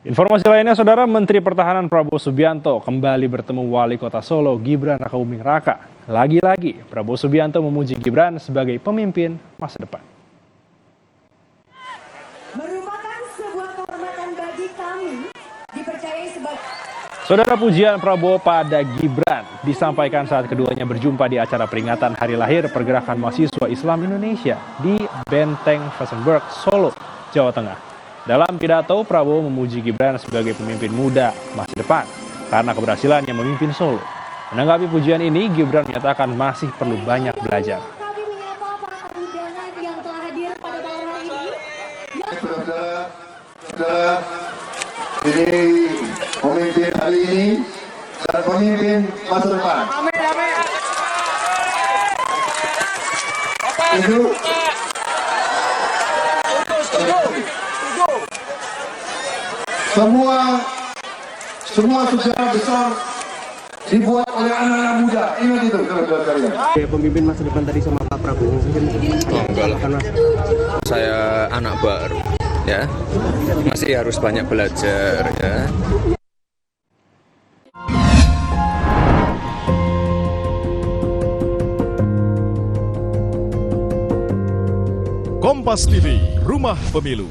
Informasi lainnya, Saudara, Menteri Pertahanan Prabowo Subianto kembali bertemu Wali Kota Solo Gibran Rakabuming Raka. Lagi-lagi, Prabowo Subianto memuji Gibran sebagai pemimpin masa depan. Merupakan sebuah kehormatan bagi kami dipercayai sebagai... Saudara, pujian Prabowo pada Gibran disampaikan saat keduanya berjumpa di acara peringatan hari lahir Pergerakan Mahasiswa Islam Indonesia di Benteng Fassenburg, Solo, Jawa Tengah. Dalam pidato, Prabowo memuji Gibran sebagai pemimpin muda masa depan karena keberhasilannya memimpin Solo. Menanggapi pujian ini, Gibran menyatakan masih perlu banyak belajar. Kami menyapa para undangan yang telah hadir pada malam hari ini. Saudara, ini pemimpin hari ini dan pemimpin masa depan. Itu semua sejarah besar dibuat oleh anak-anak muda. Ingat itu, saudara-saudara sekalian. Pemimpin masa depan tadi sama Pak Prabowo mungkin enggak lah. Saya anak baru, ya. Masih harus banyak belajar, ya. Kompas TV, Rumah Pemilu.